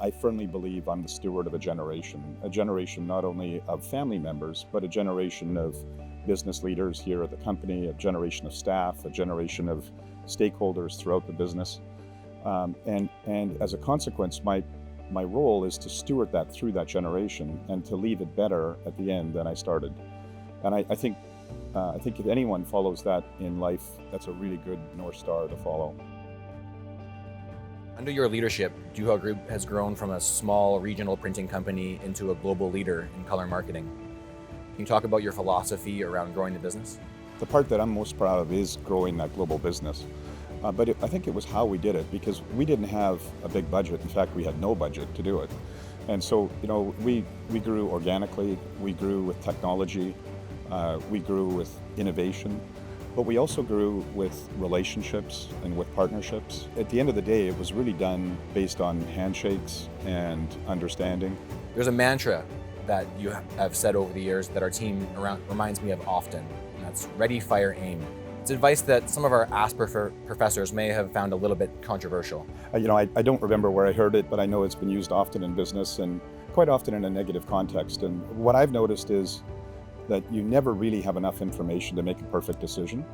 I firmly believe I'm the steward of a generation not only of family members, but a generation of business leaders here at the company, a generation of staff, a generation of stakeholders throughout the business. And as a consequence, my role is to steward that through that generation and to leave it better at the end than I started. And I think if anyone follows that in life, that's a really good North Star to follow. Under your leadership, Duha Group has grown from a small regional printing company into a global leader in color marketing. Can you talk about your philosophy around growing the business? The part that I'm most proud of is growing that global business. But I think it was how we did it, because we didn't have a big budget. In fact, we had no budget to do it. And so, we grew organically, we grew with technology, we grew with innovation, but we also grew with relationships and with partnerships. At the end of the day, it was really done based on handshakes and understanding. There's a mantra that you have said over the years that our team reminds me of often, and that's ready, fire, aim. It's advice that some of our Asper professors may have found a little bit controversial. I don't remember where I heard it, but I know it's been used often in business and quite often in a negative context. And what I've noticed is that you never really have enough information to make a perfect decision.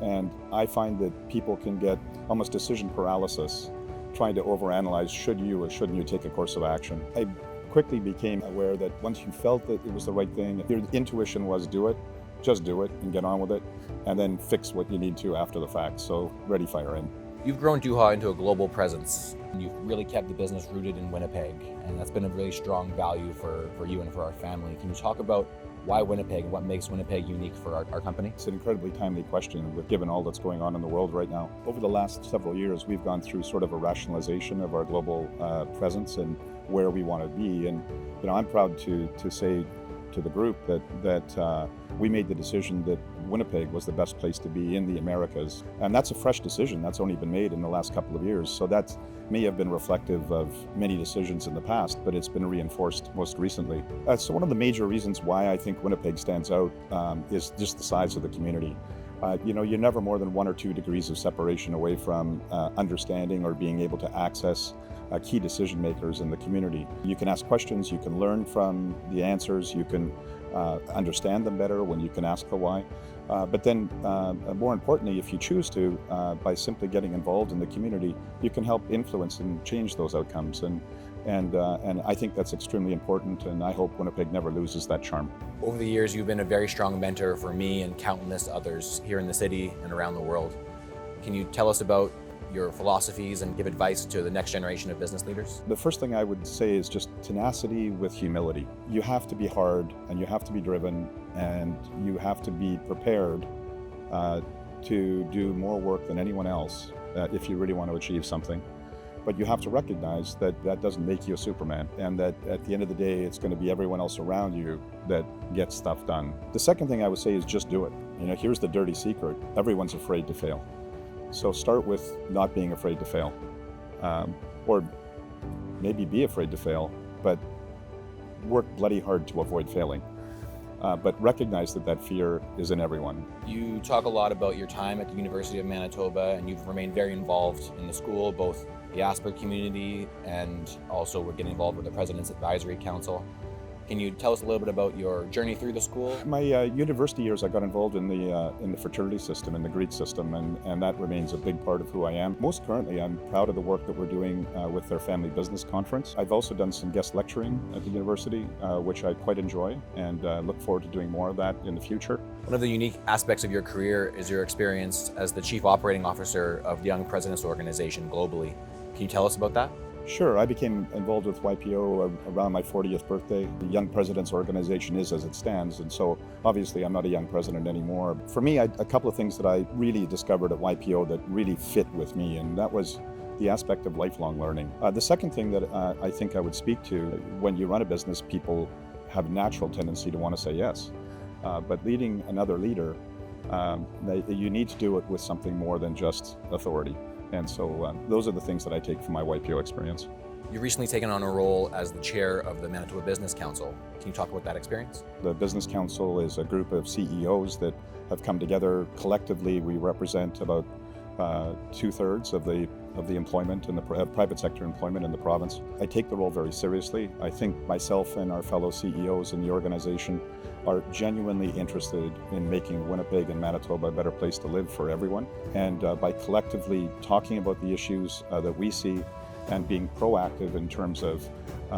And I find that people can get almost decision paralysis trying to overanalyze should you or shouldn't you take a course of action. I quickly became aware that once you felt that it was the right thing, your intuition was do it, just do it and get on with it, and then fix what you need to after the fact. So ready, fire, aim. You've grown Duha into a global presence, and you've really kept the business rooted in Winnipeg, and that's been a really strong value for you and for our family. Can you talk about why Winnipeg and what makes Winnipeg unique for our company? It's an incredibly timely question, given all that's going on in the world right now. Over the last several years, we've gone through sort of a rationalization of our global presence and where we want to be. And I'm proud to say to the group that we made the decision that Winnipeg was the best place to be in the Americas. And that's a fresh decision. That's only been made in the last couple of years. So that may have been reflective of many decisions in the past, but it's been reinforced most recently. So one of the major reasons why I think Winnipeg stands out is just the size of the community. You're never more than 1 or 2 degrees of separation away from understanding or being able to access key decision makers in the community. You can ask questions, you can learn from the answers, you can understand them better when you can ask the why. But then, more importantly, if you choose to, by simply getting involved in the community, you can help influence and change those outcomes. And I think that's extremely important, and I hope Winnipeg never loses that charm. Over the years, you've been a very strong mentor for me and countless others here in the city and around the world. Can you tell us about your philosophies and give advice to the next generation of business leaders? The first thing I would say is just tenacity with humility. You have to be hard, and you have to be driven, and you have to be prepared to do more work than anyone else if you really want to achieve something. But you have to recognize that that doesn't make you a Superman, and that at the end of the day, it's going to be everyone else around you that gets stuff done. The second thing I would say is just do it. Here's the dirty secret. Everyone's afraid to fail. So start with not being afraid to fail, or maybe be afraid to fail, but work bloody hard to avoid failing. But recognize that fear is in everyone. You talk a lot about your time at the University of Manitoba, and you've remained very involved in the school, both the Asper community and also we're getting involved with the President's Advisory Council. Can you tell us a little bit about your journey through the school? My university years, I got involved in the fraternity system, in the Greek system, and that remains a big part of who I am. Most currently, I'm proud of the work that we're doing with their Family Business Conference. I've also done some guest lecturing at the university, which I quite enjoy, and look forward to doing more of that in the future. One of the unique aspects of your career is your experience as the Chief Operating Officer of the Young Presidents Organization globally. Can you tell us about that? Sure, I became involved with YPO around my 40th birthday. The Young Presidents Organization is as it stands, and so obviously I'm not a young president anymore. For me, a couple of things that I really discovered at YPO that really fit with me, and that was the aspect of lifelong learning. The second thing that I think I would speak to, when you run a business, people have a natural tendency to want to say yes. But leading another leader, you need to do it with something more than just authority. And so those are the things that I take from my YPO experience. You've recently taken on a role as the chair of the Manitoba Business Council. Can you talk about that experience? The Business Council is a group of CEOs that have come together collectively. We represent about 2/3 of the of the employment and the private sector employment in the province. I take the role very seriously. I think myself and our fellow CEOs in the organization are genuinely interested in making Winnipeg and Manitoba a better place to live for everyone. And by collectively talking about the issues that we see and being proactive in terms of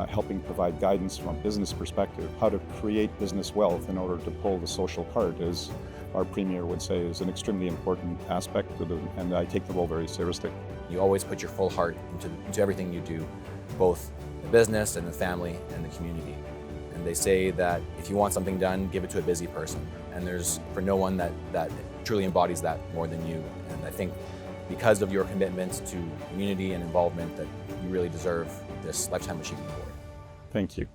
helping provide guidance from a business perspective, how to create business wealth in order to pull the social cart, as our Premier would say, is an extremely important aspect of and I take the role very seriously. You always put your full heart into everything you do, both the business and the family and the community. And they say that if you want something done, give it to a busy person. And there's for no one that truly embodies that more than you. And I think because of your commitment to community and involvement, that you really deserve this Lifetime Achievement Award. Thank you.